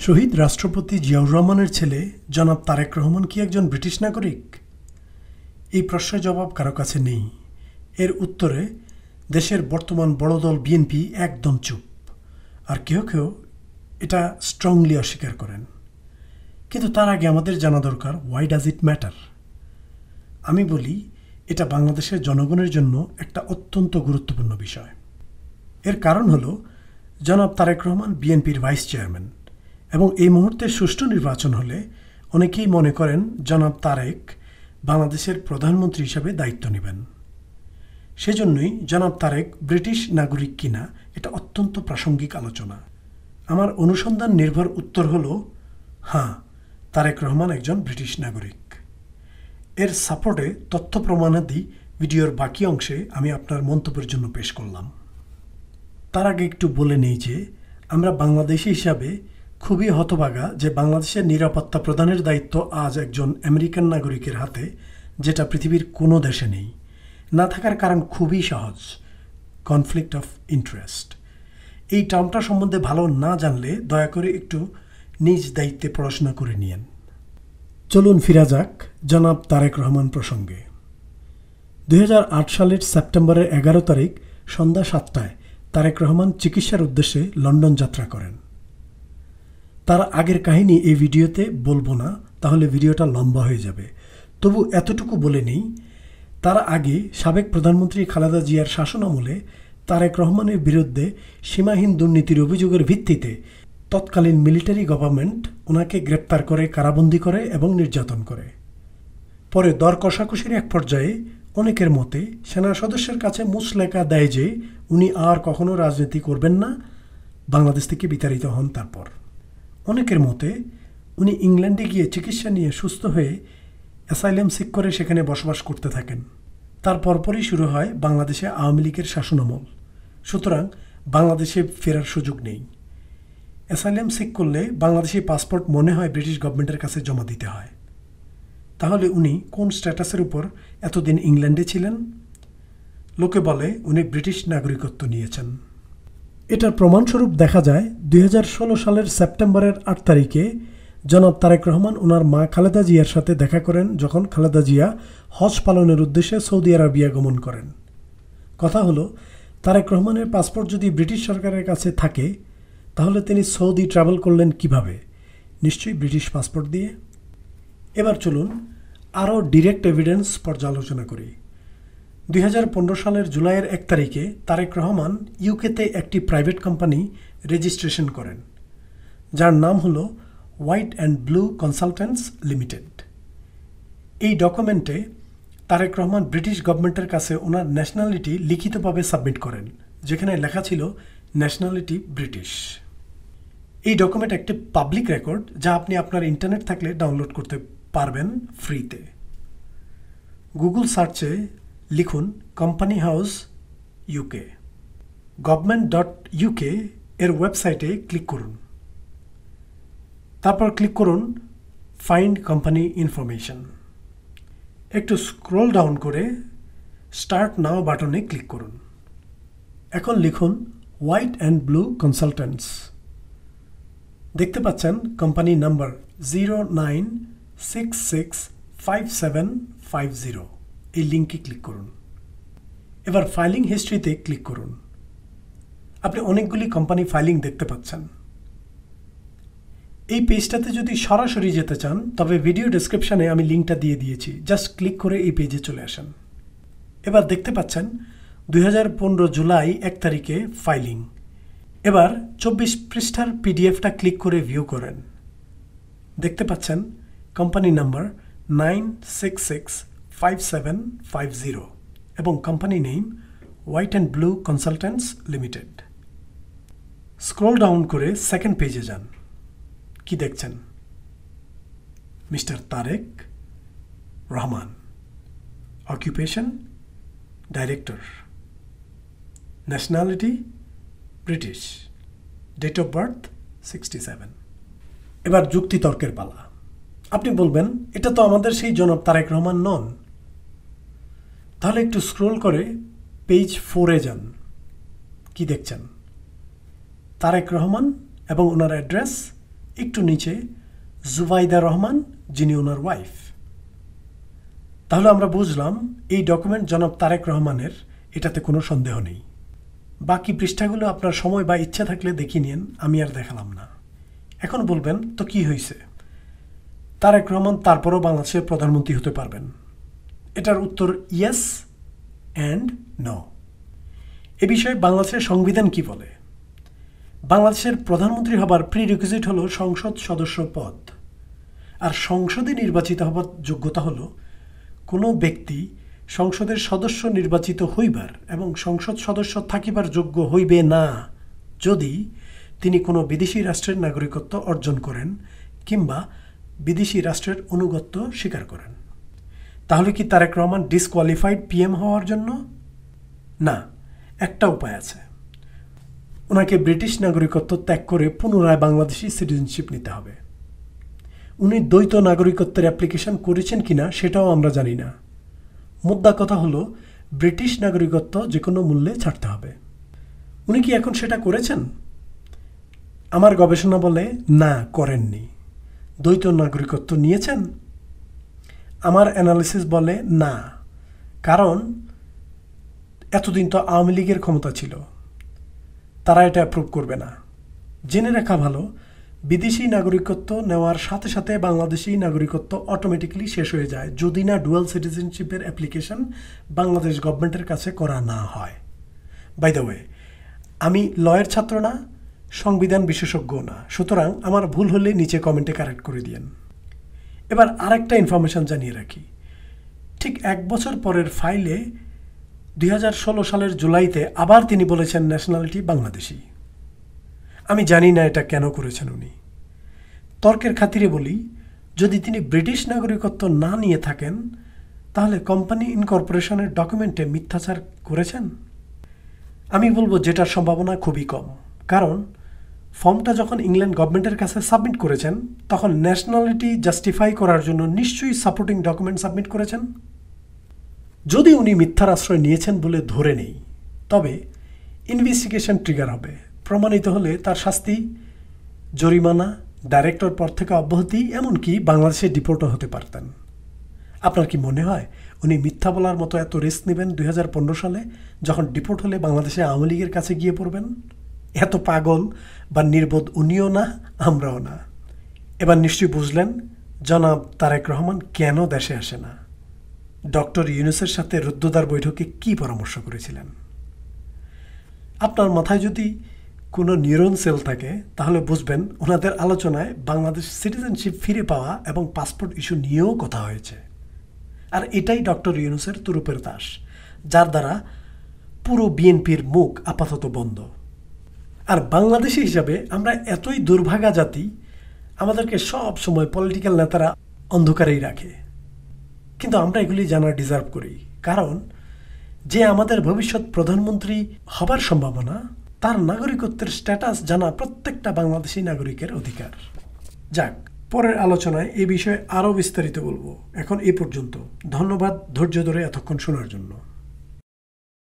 শহীদ রাষ্ট্রপতি জিয়াউর রহমানের ছেলে জনাব তারেক রহমান কি একজন ব্রিটিশ নাগরিক? এই প্রশ্নের জবাব কারো কাছে নেই। এর উত্তরে দেশের বর্তমান বড় দল বিএনপি একদম চুপ, আর কেউ কেউ এটা স্ট্রংলি অস্বীকার করেন। কিন্তু তার আগে আমাদের জানা দরকার, ওয়াই ডাজ ইট ম্যাটার? আমি বলি, এটা বাংলাদেশের জনগণের জন্য একটা অত্যন্ত গুরুত্বপূর্ণ বিষয়। এর কারণ হলো, জনাব তারেক রহমান বিএনপির ভাইস চেয়ারম্যান, এবং এই মুহূর্তে সুষ্ঠু নির্বাচন হলে অনেকেই মনে করেন জনাব তারেক বাংলাদেশের প্রধানমন্ত্রী হিসাবে দায়িত্ব নেবেন। সেজন্যই জনাব তারেক ব্রিটিশ নাগরিক কিনা এটা অত্যন্ত প্রাসঙ্গিক আলোচনা। আমার অনুসন্ধান নির্ভর উত্তর হলো হ্যাঁ, তারেক রহমান একজন ব্রিটিশ নাগরিক। এর সাপোর্টে তথ্য প্রমাণাদি ভিডিওর বাকি অংশে আমি আপনার মন্তব্যের জন্য পেশ করলাম। তার আগে একটু বলে নেই যে আমরা বাংলাদেশি হিসাবে খুবই হতভাগা যে বাংলাদেশের নিরাপত্তা প্রদানের দায়িত্ব আজ একজন আমেরিকান নাগরিকের হাতে, যেটা পৃথিবীর কোনো দেশে নেই। না থাকার কারণ খুবই সহজ, কনফ্লিক্ট অফ ইন্টারেস্ট। এই টার্মটা সম্বন্ধে ভালো না জানলে দয়া করে একটু নিজ দায়িত্বে পড়াশোনা করে নিয়েন। চলুন ফিরা যাক জনাব তারেক রহমান প্রসঙ্গে। 2008 সালের সেপ্টেম্বরের 11 তারিখ সন্ধ্যা 7টায় তারেক রহমান চিকিৎসার উদ্দেশ্যে লন্ডন যাত্রা করেন। তার আগের কাহিনী এই ভিডিওতে বলবো না, তাহলে ভিডিওটা লম্বা হয়ে যাবে। তবু এতটুকু বলে নেই, তার আগে সাবেক প্রধানমন্ত্রী খালেদা জিয়ার শাসনামলে তারেক রহমানের বিরুদ্ধে সীমাহীন দুর্নীতির অভিযোগের ভিত্তিতে তৎকালীন মিলিটারি গভর্নমেন্ট ওনাকে গ্রেপ্তার করে, কারাবন্দী করে এবং নির্যাতন করে। পরে দর কষাকষির এক পর্যায়ে অনেকের মতে সেনা সদস্যের কাছে মুচলেকা দেয় যে উনি আর কখনো রাজনীতি করবেন না, বাংলাদেশ থেকে বিতাড়িত হন। তারপর অনেকের মতে উনি ইংল্যান্ডে গিয়ে চিকিৎসা নিয়ে সুস্থ হয়ে অ্যাসাইলাম সিক করে সেখানে বসবাস করতে থাকেন। তার পরপরই শুরু হয় বাংলাদেশে আওয়ামী লীগের শাসনামল। সুতরাং বাংলাদেশে ফেরার সুযোগ নেই। অ্যাসাইলাম সিক করলে বাংলাদেশি পাসপোর্ট মনে হয় ব্রিটিশ গভর্নমেন্টের কাছে জমা দিতে হয়। তাহলে উনি কোন স্ট্যাটাসের উপর এতদিন ইংল্যান্ডে ছিলেন? লোকে বলে উনি ব্রিটিশ নাগরিকত্ব নিয়েছেন। এটার প্রমাণস্বরূপ দেখা যায় 2016 সালের সেপ্টেম্বরের 8 তারিখে জনাব তারেক রহমান ওনার মা খালেদা জিয়ার সাথে দেখা করেন, যখন খালেদা জিয়া হজ পালনের উদ্দেশ্যে সৌদি আরবিয়া গমন করেন। কথা হলো, তারেক রহমানের পাসপোর্ট যদি ব্রিটিশ সরকারের কাছে থাকে, তাহলে তিনি সৌদি ট্রাভেল করলেন কিভাবে? নিশ্চয়ই ব্রিটিশ পাসপোর্ট দিয়ে। এবার চলুন আরও ডিরেক্ট এভিডেন্স পর্যালোচনা করি। 2015 সালের জুলাইয়ের 1 তারিখে তারেক রহমান ইউকেতে একটি প্রাইভেট কোম্পানি রেজিস্ট্রেশন করেন, যার নাম হলো white and blue consultants limited. এই ডকুমেন্টে তারেক রহমান ব্রিটিশ গভর্নমেন্টের কাছে ওনার ন্যাশনালিটি লিখিতভাবে সাবমিট করেন, যেখানে লেখা ছিল ন্যাশনালিটি ব্রিটিশ। এই ডকুমেন্ট একটি পাবলিক রেকর্ড, যা আপনি আপনার ইন্টারনেট থাকলে ডাউনলোড করতে পারবেন ফ্রিতে। গুগল সার্চে লিখুন কোম্পানি হাউস ইউকে, government.uk এর ওয়েবসাইটে ক্লিক করুন। তারপর ক্লিক করুন ফাইন্ড কোম্পানি ইনফরমেশন। একটু স্ক্রল ডাউন করে স্টার্ট নাও বাটনে ক্লিক করুন। এখন লিখুন হোয়াইট অ্যান্ড ব্লু কনসালটেন্টস। দেখতে পাচ্ছেন কোম্পানি নাম্বার 09665750। এই লিঙ্কে ক্লিক করুন। এবার ফাইলিং হিস্ট্রিতে ক্লিক করুন। আপনি অনেকগুলি কোম্পানি ফাইলিং দেখতে পাচ্ছেন। এই পেজটাতে যদি সরাসরি যেতে চান, তবে ভিডিও ডেসক্রিপশনে আমি লিঙ্কটা দিয়ে দিয়েছি, জাস্ট ক্লিক করে এই পেজে চলে আসেন। এবার দেখতে পাচ্ছেন 2015 জুলাই 1 তারিখে ফাইলিং। এবার 24 পৃষ্ঠার পিডিএফটা ক্লিক করে ভিউ করেন। দেখতে পাচ্ছেন কোম্পানি নাম্বার 9665750 এবং company name white and blue consultants limited. Scroll down করে সেকেন্ড পেজে যান। কি দেখছেন? Mister Tarek Rahman, occupation director, nationality British, date of birth 67। এবার যুক্তিতর্কের পালা। আপনি বলবেন, এটা তো আমাদের সেই জনাব তারেক রহমান নন। তাহলে একটু স্ক্রল করে পেজ 4-এ যান। কি দেখছেন? তারেক রহমান এবং ওনার অ্যাড্রেস একটু নিচে জুবাইদা রহমান, যিনি ওনার ওয়াইফ। তাহলে আমরা বুঝলাম এই ডকুমেন্ট জনাব তারেক রহমানের, এটাতে কোনো সন্দেহ নেই। বাকি পৃষ্ঠাগুলো আপনার সময় বা ইচ্ছা থাকলে দেখিয়ে নিন, আমি আর দেখালাম না। এখন বলবেন তো কি হয়েছে, তারেক রহমান তারপরও বাংলাদেশের প্রধানমন্ত্রী হতে পারবেন? এটার উত্তর ইয়েস অ্যান্ড নো। এ বিষয়ে বাংলাদেশের সংবিধান কি বলে? বাংলাদেশের প্রধানমন্ত্রী হবার প্রিরিকুইজিট হলো সংসদ সদস্য পদ। আর সংসদে নির্বাচিত হবার যোগ্যতা হলো কোনো ব্যক্তি সংসদের সদস্য নির্বাচিত হইবার এবং সংসদ সদস্য থাকিবার যোগ্য হইবে না যদি তিনি কোনো বিদেশি রাষ্ট্রের নাগরিকত্ব অর্জন করেন কিংবা বিদেশি রাষ্ট্রের আনুগত্য স্বীকার করেন। তাহলে কি তারেক রহমান ডিসকোয়ালিফাইড পিএম হওয়ার জন্য? না, একটা উপায় আছে। ওনাকে ব্রিটিশ নাগরিকত্ব ত্যাগ করে পুনরায় বাংলাদেশি সিটিজেনশিপ নিতে হবে। উনি দ্বৈত নাগরিকত্বের অ্যাপ্লিকেশন করেছেন কিনা সেটাও আমরা জানি না। মুদ্রা কথা হলো ব্রিটিশ নাগরিকত্ব যে কোনো মূল্যে ছাড়তে হবে। উনি কি এখন সেটা করেছেন? আমার গবেষণা বলে না, করেননি। দ্বৈত নাগরিকত্ব নিয়েছেন? আমার অ্যানালিসিস বলে না, কারণ এতদিন তো আওয়ামী লীগের ক্ষমতা ছিল, তারা এটা অ্যাপ্রুভ করবে না। জেনে রাখা ভালো, বিদেশি নাগরিকত্ব নেওয়ার সাথে সাথে বাংলাদেশি নাগরিকত্ব অটোমেটিক্যালি শেষ হয়ে যায় যদি না ডুয়াল সিটিজেনশিপের অ্যাপ্লিকেশন বাংলাদেশ গভর্নমেন্টের কাছে করা না হয়। বাই দ্য ওয়ে, আমি লয়ের ছাত্র না, সংবিধান বিশেষজ্ঞ না, সুতরাং আমার ভুল হলে নিচে কমেন্টে কারেক্ট করে দিয়েন। এবার আরেকটা ইনফরমেশন জানিয়ে রাখি, ঠিক 1 বছর পরের ফাইলে 2016 সালের জুলাইতে আবার তিনি বলেছেন ন্যাশনালিটি বাংলাদেশি। আমি জানি না এটা কেন করেছেন উনি। তর্কের খাতিরে বলি, যদি তিনি ব্রিটিশ নাগরিকত্ব না নিয়ে থাকেন তাহলে কোম্পানি ইনকর্পোরেশনের ডকুমেন্টে মিথ্যাচার করেছেন? আমি বলবো যেটার সম্ভাবনা খুবই কম, কারণ ফর্মটা যখন ইংল্যান্ড গভর্নমেন্টের কাছে সাবমিট করেছেন তখন ন্যাশনালিটি জাস্টিফাই করার জন্য নিশ্চয়ই সাপোর্টিং ডকুমেন্ট সাবমিট করেছেন। যদি উনি মিথ্যার আশ্রয় নিয়েছেন বলে ধরে নেই, তবে ইনভেস্টিগেশন ট্রিগার হবে। প্রমাণিত হলে তার শাস্তি জরিমানা, ডাইরেক্টর পদ থেকে অব্যাহতি, এমনকি বাংলাদেশে ডিপোর্টও হতে পারতেন। আপনার কি মনে হয় উনি মিথ্যা বলার মতো এত রিস্ক নেবেন 2015 সালে, যখন ডিপোর্ট হলে বাংলাদেশে আওয়ামী লীগের কাছে গিয়ে পড়বেন? এত পাগল বা নির্বোধ উনিও না, আমরাও না। এবার নিশ্চয়ই বুঝলেন জনাব তারেক রহমান কেন দেশে আসে না, ডক্টর ইউনূসের সাথে রুদ্ধদ্বার বৈঠকে কী পরামর্শ করেছিলেন। আপনার মাথায় যদি কোনো নিউরন সেল থাকে তাহলে বুঝবেন ওনাদের আলোচনায় বাংলাদেশ সিটিজেনশিপ ফিরে পাওয়া এবং পাসপোর্ট ইস্যু নিয়েও কথা হয়েছে। আর এটাই ডক্টর ইউনূসের তুরুপের তাস, যার দ্বারা পুরো বিএনপির মুখ আপাতত বন্ধ। আর বাংলাদেশি হিসাবে আমরা এতই দুর্ভাগা জাতি, আমাদেরকে সব সময় পলিটিক্যাল নেতারা অন্ধকারেই রাখে। কিন্তু আমরা এগুলি জানার ডিজার্ভ করি, কারণ যে আমাদের ভবিষ্যৎ প্রধানমন্ত্রী হবার সম্ভাবনা, তার নাগরিকত্বের স্ট্যাটাস জানা প্রত্যেকটা বাংলাদেশি নাগরিকের অধিকার। যাক, পরের আলোচনায় এই বিষয়ে আরও বিস্তারিত বলবো। এখন এ পর্যন্ত। ধন্যবাদ ধৈর্য ধরে এতক্ষণ শোনার জন্য।